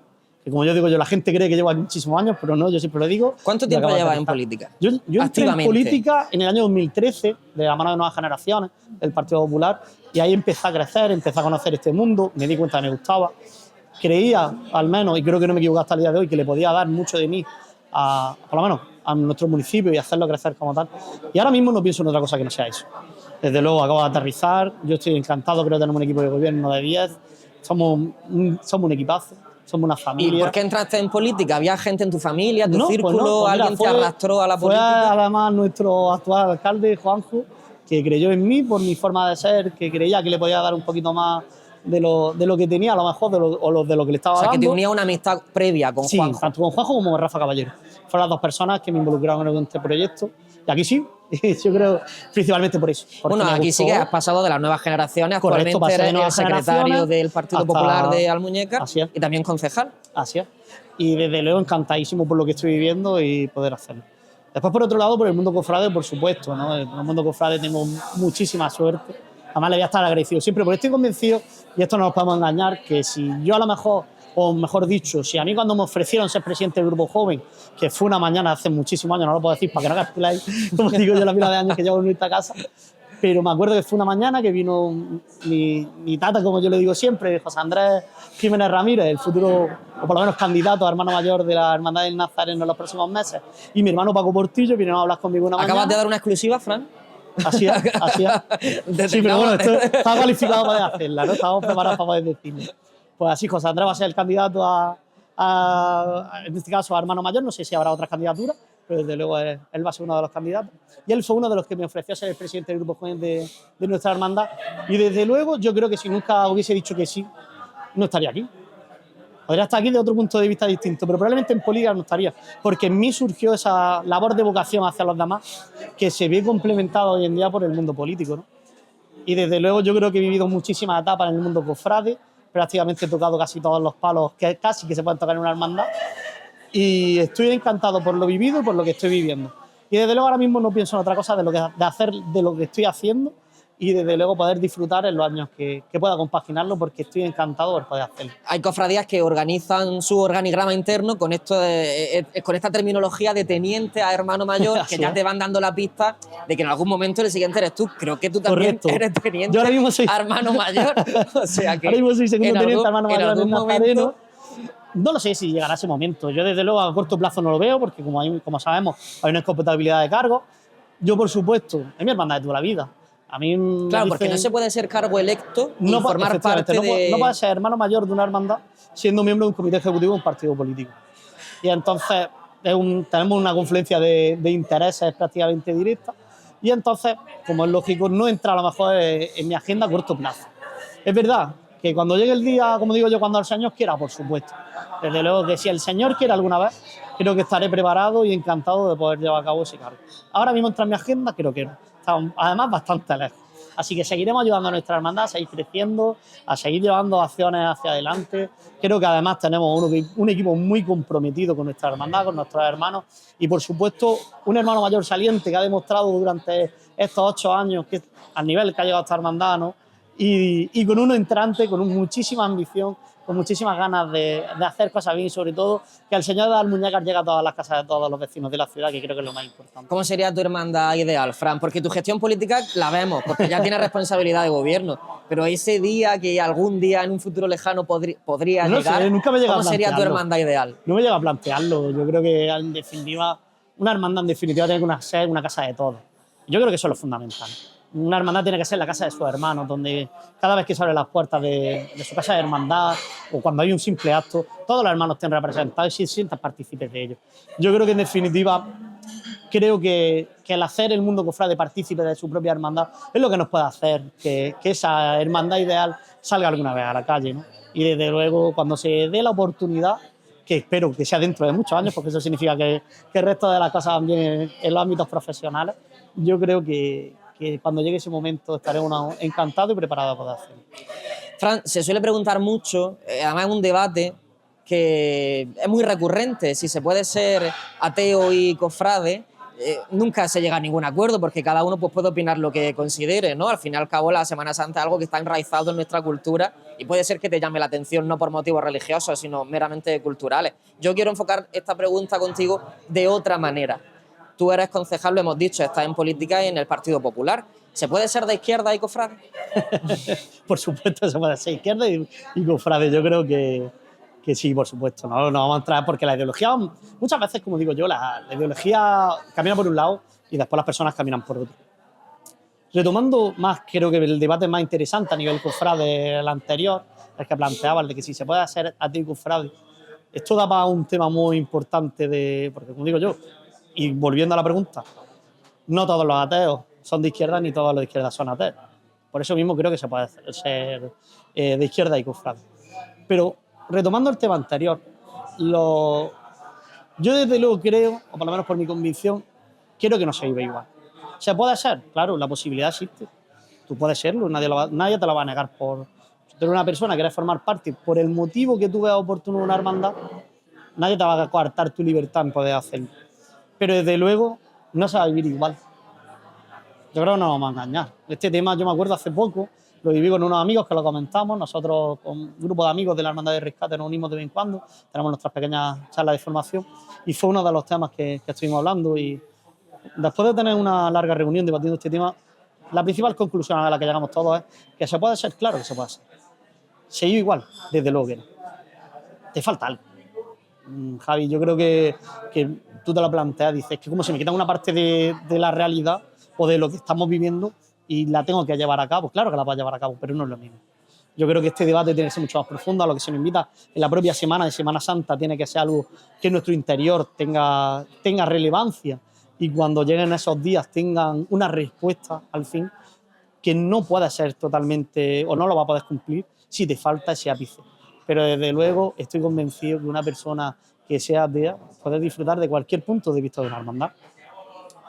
que como yo digo, la gente cree que llevo muchísimos años, pero no, yo siempre lo digo. ¿Cuánto tiempo llevas en política? Yo entré en política en el año 2013, de la mano de Nuevas Generaciones, del Partido Popular, y ahí empecé a crecer, empecé a conocer este mundo, me di cuenta que me gustaba. Creía, al menos, y creo que no me equivoco hasta el día de hoy, que le podía dar mucho de mí por lo menos a nuestro municipio y hacerlo crecer como tal. Y ahora mismo no pienso en otra cosa que no sea eso. Desde luego, acabo de aterrizar, yo estoy encantado, creo que tenemos un equipo de gobierno de 10, somos un equipazo, somos una familia. ¿Y por qué entraste en política? ¿Había gente en tu familia, tu círculo, pues no, alguien te arrastró a la política? Fue además nuestro actual alcalde, Juanjo, que creyó en mí por mi forma de ser, que creía que le podía dar un poquito más de lo que tenía, a lo mejor, de lo que le estaba dando. O sea, que te unía una amistad previa con Juanjo. Sí, tanto con Juanjo como con Rafa Caballero. Fueron las dos personas que me involucraron en este proyecto. Y aquí sí, yo creo principalmente por eso. Bueno, aquí sí que has pasado de las nuevas generaciones. Correcto, actualmente eres el secretario del Partido Popular de Almuñécar y también concejal. Así es. Y desde luego encantadísimo por lo que estoy viviendo y poder hacerlo. Después, por otro lado, por el mundo cofrade, por supuesto, ¿no? En el mundo cofrade tengo muchísima suerte. Además, le voy a estar agradecido siempre, porque estoy convencido, y esto no nos podemos engañar, que si yo a lo mejor o mejor dicho, si a mí cuando me ofrecieron ser presidente del grupo joven, que fue una mañana hace muchísimos años, no lo puedo decir para que no calculáis, como digo yo, la pila de años que llevo en esta casa, pero me acuerdo que fue una mañana que vino mi tata, como yo le digo siempre, José Andrés Jiménez Ramírez, el futuro, o por lo menos candidato a hermano mayor de la Hermandad del Nazareno en los próximos meses, y mi hermano Paco Portillo vinieron a hablar conmigo una mañana. ¿Acabas de dar una exclusiva, Fran? Así es, así es. Sí, pero bueno, esto estaba calificado para poder hacerla, ¿no? Estábamos preparados para poder decirlo. Pues así, José Andrés va a ser el candidato en este caso, a hermano mayor. No sé si habrá otras candidaturas, pero desde luego él va a ser uno de los candidatos. Y él fue uno de los que me ofreció ser el presidente del grupo joven de nuestra hermandad. Y desde luego, yo creo que si nunca hubiese dicho que sí, no estaría aquí. Podría estar aquí de otro punto de vista distinto, pero probablemente en política no estaría, porque en mí surgió esa labor de vocación hacia los demás que se ve complementada hoy en día por el mundo político, ¿no? Y desde luego yo creo que he vivido muchísimas etapas en el mundo cofrade, prácticamente he tocado casi todos los palos que casi que se pueden tocar en una hermandad, y estoy encantado por lo vivido y por lo que estoy viviendo. Y desde luego ahora mismo no pienso en otra cosa de hacer de lo que estoy haciendo, y desde luego poder disfrutar en los años que pueda compaginarlo, porque estoy encantado por poder hacerlo. Hay cofradías que organizan su organigrama interno con esta terminología de teniente a hermano mayor, que ya te van dando la pista de que en algún momento el siguiente eres tú. Creo que tú también eres teniente yo ahora mismo soy a hermano mayor. O sea que ahora mismo soy segundo teniente a hermano mayor en Nazareno. No lo sé si llegará ese momento. Yo desde luego a corto plazo no lo veo, porque como sabemos hay una incompatibilidad de cargos. Yo, por supuesto, es mi hermandad de toda la vida. A mí claro, porque no se puede ser cargo electo y formar parte de... No puedes ser hermano mayor de una hermandad siendo miembro de un comité ejecutivo de un partido político. Y entonces tenemos una confluencia de intereses prácticamente directa, y entonces, como es lógico, no entra a lo mejor en mi agenda a corto plazo. Es verdad que cuando llegue el día, como digo yo, cuando el Señor quiera, por supuesto. Desde luego que si el Señor quiere alguna vez, creo que estaré preparado y encantado de poder llevar a cabo ese cargo. Ahora mismo entra en mi agenda, creo que no. Además bastante lejos. Así que seguiremos ayudando a nuestra hermandad a seguir creciendo, a seguir llevando acciones hacia adelante. Creo que además tenemos un equipo muy comprometido con nuestra hermandad, con nuestros hermanos, y por supuesto un hermano mayor saliente que ha demostrado durante estos 8 años que al nivel que ha llegado esta hermandad, ¿no? Y con uno entrante, con muchísima ambición, con muchísimas ganas de hacer cosas bien, y sobre todo que el Señor de las Muñecas llegue a todas las casas de todos los vecinos de la ciudad, que creo que es lo más importante. ¿Cómo sería tu hermandad ideal, Fran? Porque tu gestión política la vemos, porque ya tienes responsabilidad de gobierno, pero ese día que algún día en un futuro lejano podría no llegar, sé, nunca me llega ¿cómo sería tu hermandad ideal? No me llega a plantearlo. Yo creo que en definitiva, una hermandad en definitiva tiene que ser una casa de todos. Yo creo que eso es lo fundamental. Una hermandad tiene que ser la casa de sus hermanos, donde cada vez que se abren las puertas de su casa de hermandad, o cuando hay un simple acto, todos los hermanos estén representados y se sientan partícipes de ello. Yo creo que en definitiva, creo que el hacer el mundo cofrade partícipe de su propia hermandad es lo que nos puede hacer que esa hermandad ideal salga alguna vez a la calle, ¿no? Y desde luego, cuando se dé la oportunidad, que espero que sea dentro de muchos años, porque eso significa que el resto de las cosas van bien en los ámbitos profesionales, yo creo que cuando llegue ese momento estaremos encantados y preparados para hacerlo. Fran, se suele preguntar mucho, además es un debate que es muy recurrente, si se puede ser ateo y cofrade. Nunca se llega a ningún acuerdo, porque cada uno pues, puede opinar lo que considere, ¿no? Al fin y al cabo, la Semana Santa es algo que está enraizado en nuestra cultura y puede ser que te llame la atención no por motivos religiosos, sino meramente culturales. Yo quiero enfocar esta pregunta contigo de otra manera. Tú eres concejal, lo hemos dicho, estás en política y en el Partido Popular. ¿Se puede ser de izquierda y cofrade? Por supuesto, se puede ser izquierda y cofrade. Yo creo que sí, por supuesto. No vamos a entrar porque la ideología, muchas veces, como digo yo, la ideología camina por un lado y después las personas caminan por otro. Retomando más, creo que el debate más interesante a nivel cofrade, el anterior, el que planteaba, el de que si se puede hacer ateo y cofrade, esto da para un tema muy importante porque, como digo yo, y volviendo a la pregunta, no todos los ateos son de izquierda ni todos los de izquierda son ateos. Por eso mismo creo que se puede ser de izquierda y cofrade. Pero retomando el tema anterior, yo desde luego creo, o por lo menos por mi convicción, quiero que no se vive igual. ¿Se puede ser? Claro, la posibilidad existe. Tú puedes serlo, nadie te lo va a negar. Si tú eres una persona que quieres formar parte por el motivo que tú veas oportuno en una hermandad, nadie te va a coartar tu libertad en poder hacerlo. Pero desde luego no se va a vivir igual. Yo creo que no nos vamos a engañar. Este tema, yo me acuerdo hace poco, lo viví con unos amigos que lo comentamos. Nosotros, con un grupo de amigos de la Hermandad de Rescate, nos unimos de vez en cuando, tenemos nuestras pequeñas charlas de formación y fue uno de los temas que estuvimos hablando. Y después de tener una larga reunión debatiendo este tema, la principal conclusión a la que llegamos todos es que se puede ser, claro que se puede ser. Seguir igual, desde luego que no. Te falta algo. Javi, yo creo que tú te lo planteas, dices que como se me quita una parte de la realidad o de lo que estamos viviendo y la tengo que llevar a cabo. Claro que la puedo llevar a cabo, pero no es lo mismo. Yo creo que este debate tiene que ser mucho más profundo, a lo que se nos invita en la propia semana de Semana Santa tiene que ser algo que en nuestro interior tenga relevancia y cuando lleguen esos días tengan una respuesta al fin que no pueda ser totalmente o no lo va a poder cumplir si te falta ese ápice. Pero desde luego estoy convencido que una persona que sea atea puede disfrutar de cualquier punto de vista de una hermandad.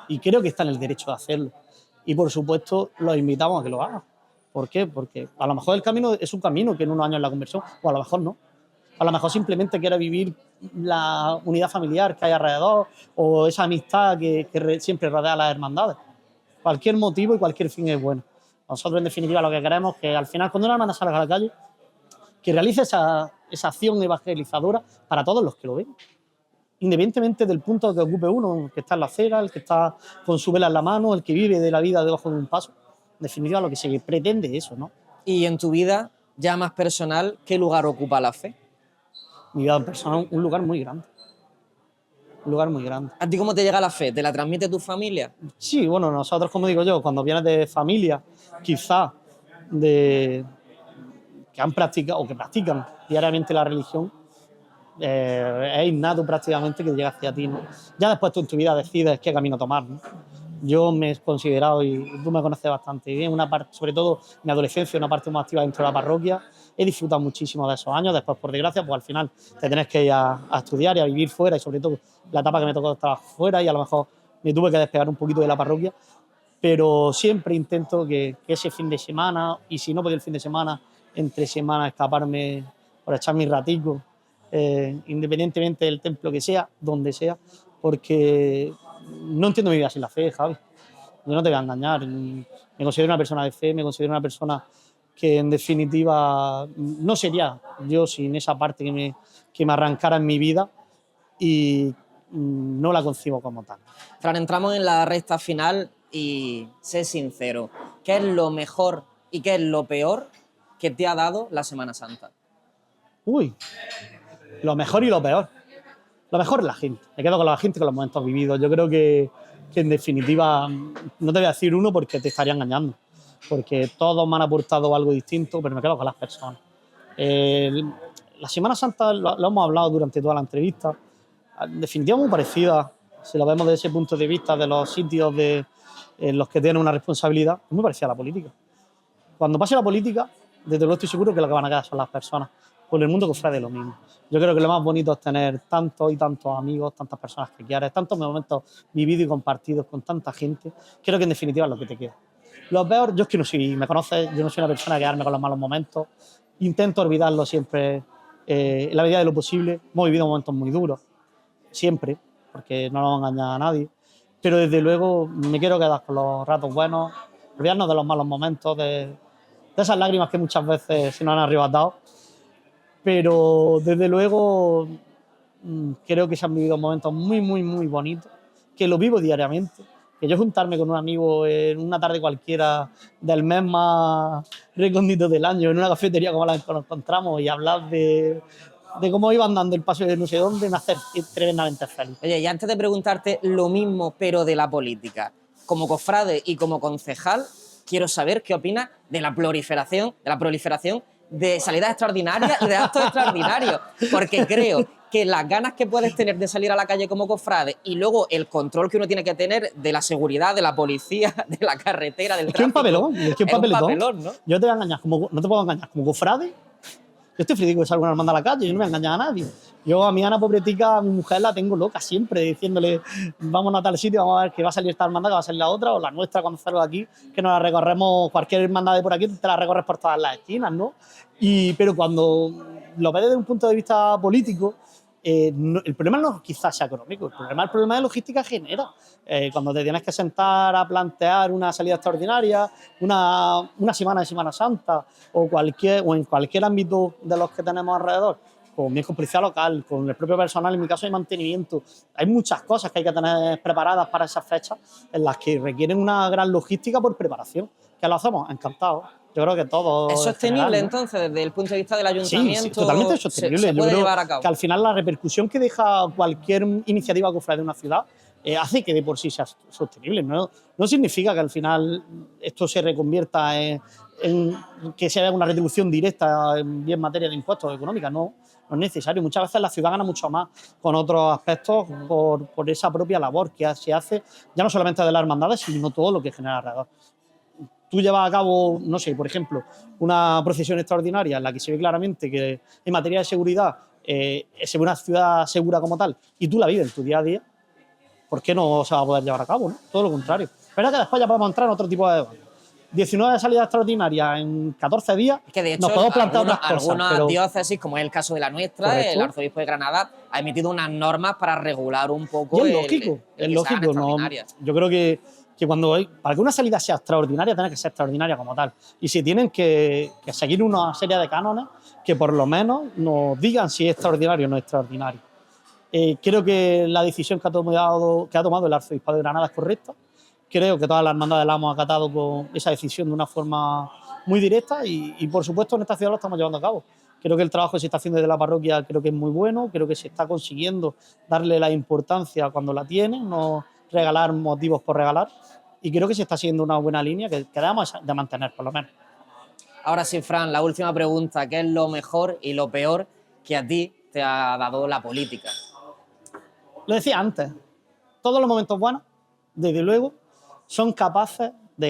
Y creo que está en el derecho de hacerlo. Y por supuesto los invitamos a que lo hagan. ¿Por qué? Porque a lo mejor el camino es un camino que en unos años es la conversión, o a lo mejor no. A lo mejor simplemente quiere vivir la unidad familiar que hay alrededor o esa amistad que siempre rodea a las hermandades. Cualquier motivo y cualquier fin es bueno. Nosotros, en definitiva, lo que queremos es que al final, cuando una hermandad salga a la calle, que realice esa acción evangelizadora para todos los que lo ven. Independientemente del punto que ocupe uno, el que está en la acera, el que está con su vela en la mano, el que vive de la vida debajo de un paso. En definitiva, lo que se pretende es eso, ¿no? Y en tu vida, ya más personal, ¿qué lugar ocupa la fe? Mi vida personal, un lugar muy grande. Un lugar muy grande. ¿A ti cómo te llega la fe? ¿Te la transmite tu familia? Sí, bueno, nosotros, como digo yo, cuando vienes de familia, quizás que han practicado o que practican diariamente la religión, es innato prácticamente que llega hacia ti, ¿no? Ya después tú en tu vida decides qué camino tomar, ¿no? Yo me he considerado, y tú me conoces bastante bien, una parte, sobre todo mi adolescencia, una parte muy activa dentro de la parroquia. He disfrutado muchísimo de esos años. Después, por desgracia, pues al final te tenés que ir a estudiar y a vivir fuera, y sobre todo la etapa que me tocó estar fuera, y a lo mejor me tuve que despegar un poquito de la parroquia. Pero siempre intento que ese fin de semana, y si no podía el fin de semana, entre semana escaparme por echar mi ratico, independientemente del templo que sea, donde sea, porque no entiendo mi vida sin la fe, Javi. Yo no te voy a engañar. Me considero una persona de fe, me considero una persona que en definitiva no sería yo sin esa parte que me arrancara en mi vida y no la concibo como tal. Fran, entramos en la recta final y sé sincero, ¿qué es lo mejor y qué es lo peor que te ha dado la Semana Santa? Uy, lo mejor y lo peor. Lo mejor es la gente. Me quedo con la gente, con los momentos vividos. Yo creo que en definitiva, no te voy a decir uno porque te estaría engañando, porque todos me han aportado algo distinto, pero me quedo con las personas. La Semana Santa, lo hemos hablado durante toda la entrevista, en definitiva muy parecida, si lo vemos desde ese punto de vista de los sitios en los que tienen una responsabilidad, es muy parecida a la política. Cuando pase la política, desde luego estoy seguro que lo que van a quedar son las personas. Con el mundo cofrade lo mismo. Yo creo que lo más bonito es tener tantos y tantos amigos, tantas personas que quieres, tantos momentos vividos y compartidos con tanta gente. Creo que en definitiva es lo que te queda. Lo peor, yo es que no soy, me conoces, yo no soy una persona que quedarme con los malos momentos. Intento olvidarlo siempre en la medida de lo posible. Hemos vivido momentos muy duros, siempre, porque no nos engaña a nadie. Pero desde luego me quiero quedar con los ratos buenos, olvidarnos de los malos momentos, de esas lágrimas que muchas veces se nos han arrebatado. Pero desde luego creo que se han vivido momentos muy, muy, muy bonitos, que lo vivo diariamente. Que yo juntarme con un amigo en una tarde cualquiera del mes más recóndito del año, en una cafetería como la que nos encontramos, y hablar de cómo iban dando el paso de no sé dónde, me hace tremendamente feliz. Oye, y antes de preguntarte lo mismo, pero de la política, como cofrade y como concejal, quiero saber qué opinas de la proliferación de salidas extraordinarias y de actos extraordinarios, porque creo que las ganas que puedes tener de salir a la calle como cofrade y luego el control que uno tiene que tener de la seguridad, de la policía, de la carretera, del tráfico... Es que un papelón, ¿no? Yo te voy a engañar, no te puedo engañar, como cofrade, yo estoy feliz de que salga una hermandad a la calle, yo no voy a engañar a nadie. Yo a mi Ana pobretica, a mi mujer la tengo loca siempre, diciéndole, vamos a tal sitio, vamos a ver que va a salir esta hermandad, que va a salir la otra, o la nuestra cuando salga aquí, que nos la recorremos, cualquier hermandad de por aquí, te la recorres por todas las esquinas, ¿no? Pero cuando lo ves desde un punto de vista político, el problema no quizás sea económico, el problema de logística genera. Cuando te tienes que sentar a plantear una salida extraordinaria, una semana de Semana Santa o en cualquier ámbito de los que tenemos alrededor, con mi policía local, con el propio personal, en mi caso de mantenimiento, hay muchas cosas que hay que tener preparadas para esas fechas en las que requieren una gran logística por preparación. ¿Qué lo hacemos? Encantados. Yo creo que todo. ¿Es sostenible general, ¿no? entonces desde el punto de vista del ayuntamiento? Sí, totalmente sostenible. Se puede Yo creo llevar a cabo. que al final la repercusión que deja cualquier iniciativa que ofrece una ciudad hace que de por sí sea sostenible. No significa que al final esto se reconvierta en que se haga una retribución directa en materia de impuestos económicos. No es necesario. Muchas veces la ciudad gana mucho más con otros aspectos por esa propia labor que se hace, ya no solamente de las hermandades, sino todo lo que genera alrededor. Tú llevas a cabo, no sé, por ejemplo, una procesión extraordinaria en la que se ve claramente que en materia de seguridad se ve una ciudad segura como tal y tú la vives en tu día a día, ¿por qué no se va a poder llevar a cabo? ¿No? Todo lo contrario. Pero es que después ya podemos entrar en otro tipo de debate. 19 salidas extraordinarias en 14 días, es que de hecho, nos podemos plantear otras cosas. Algunas diócesis, como es el caso de la nuestra, ¿correcto? El arzobispo de Granada ha emitido unas normas para regular un poco. Y es lógico. No, yo creo que para que una salida sea extraordinaria, tiene que ser extraordinaria como tal. Y si tienen que seguir una serie de cánones que por lo menos nos digan si es extraordinario o no es extraordinario. Creo que la decisión que ha tomado el arzobispo de Granada es correcta. Creo que todas las hermandades la hemos acatado con esa decisión de una forma muy directa y por supuesto en esta ciudad lo estamos llevando a cabo. Creo que el trabajo que se está haciendo desde la parroquia creo que es muy bueno, creo que se está consiguiendo darle la importancia cuando la tiene, no regalar motivos por regalar, y creo que se está siguiendo una buena línea que debemos de mantener por lo menos. Ahora sí, Fran, la última pregunta, ¿qué es lo mejor y lo peor que a ti te ha dado la política? Lo decía antes, todos los momentos buenos, desde luego, son capaces de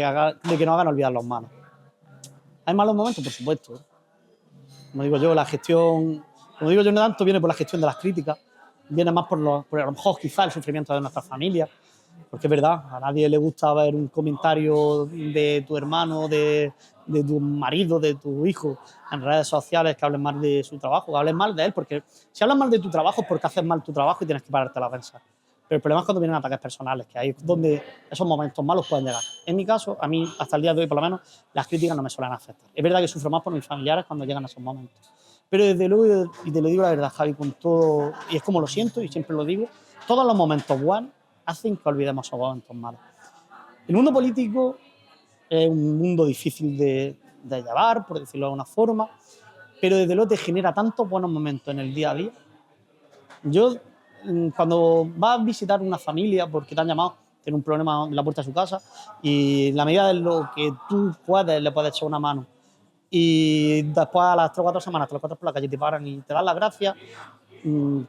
que nos hagan olvidar los malos. ¿Hay malos momentos? Por supuesto. Como digo yo, la gestión, como digo yo, no tanto viene por la gestión de las críticas, viene más por a lo mejor quizá el sufrimiento de nuestras familias, porque es verdad, a nadie le gusta ver un comentario de tu hermano, de tu marido, de tu hijo en redes sociales que hablen mal de su trabajo, que hablen mal de él, porque si hablas mal de tu trabajo es porque haces mal tu trabajo y tienes que pararte a pensar. Pero el problema es cuando vienen ataques personales, que ahí es donde esos momentos malos pueden llegar. En mi caso, a mí, hasta el día de hoy, por lo menos, las críticas no me suelen afectar. Es verdad que sufro más por mis familiares cuando llegan a esos momentos. Pero desde luego, y te lo digo la verdad, Javi, con todo, y es como lo siento y siempre lo digo, todos los momentos buenos hacen que olvidemos esos momentos malos. El mundo político es un mundo difícil de llevar, por decirlo de alguna forma, pero desde luego te genera tantos buenos momentos en el día a día. Yo, cuando vas a visitar una familia porque te han llamado, tiene un problema en la puerta de su casa y en la medida de lo que tú puedes, le puedes echar una mano. Y después a las 3 o 4 semanas te lo encuentras por la calle y te paran y te dan las gracias,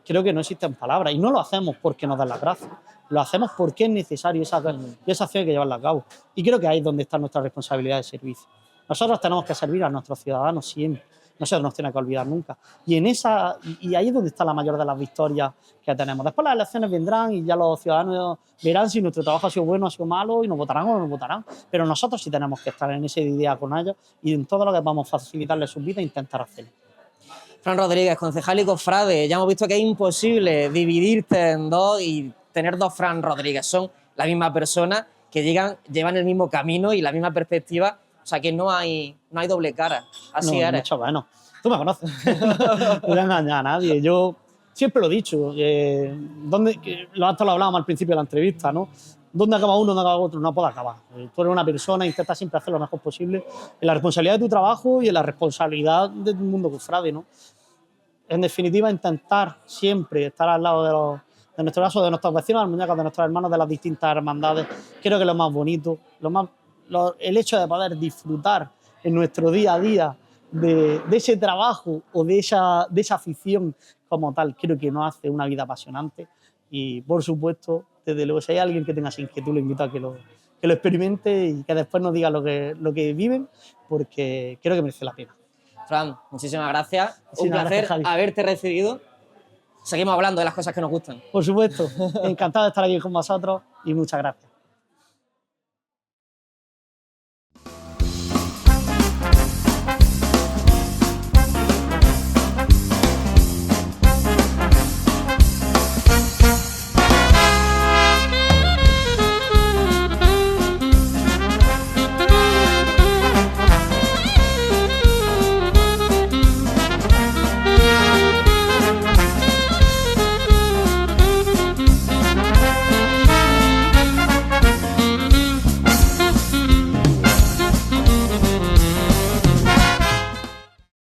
creo que no existen palabras. Y no lo hacemos porque nos dan las gracias, lo hacemos porque es necesario esa acción hay que llevarla a cabo. Y creo que ahí es donde está nuestra responsabilidad de servicio. Nosotros tenemos que servir a nuestros ciudadanos siempre. No se nos tiene que olvidar nunca. Y ahí es donde está la mayor de las victorias que tenemos. Después las elecciones vendrán y ya los ciudadanos verán si nuestro trabajo ha sido bueno o ha sido malo y nos votarán o no nos votarán. Pero nosotros sí tenemos que estar en ese día con ellos y en todo lo que vamos a facilitarles su vida e intentar hacerlo. Fran Rodríguez, concejal y cofrade, ya hemos visto que es imposible dividirte en dos y tener dos Fran Rodríguez. Son la misma persona que llevan el mismo camino y la misma perspectiva. O sea que no hay doble cara. Así eres. Mucho bueno. Tú me conoces. No voy a engañar a nadie. Yo siempre lo he dicho. Esto lo hablábamos al principio de la entrevista, ¿no? ¿Dónde acaba uno, dónde acaba otro? No puede acabar. Tú eres una persona, intentas siempre hacer lo mejor posible en la responsabilidad de tu trabajo y en la responsabilidad de tu mundo cofrade, ¿no? En definitiva, intentar siempre estar al lado de nuestro caso, de nuestros vecinos, de las muñecas, de nuestros hermanos, de las distintas hermandades. Creo que es lo más bonito, el hecho de poder disfrutar en nuestro día a día de ese trabajo o de esa afición como tal, creo que nos hace una vida apasionante. Y por supuesto, desde luego, si hay alguien que tenga esa inquietud, lo invito a que lo experimente y que después nos diga lo que viven, porque creo que merece la pena. Fran, muchísimas gracias. Un placer haberte recibido. Seguimos hablando de las cosas que nos gustan. Por supuesto, encantado de estar aquí con vosotros y muchas gracias.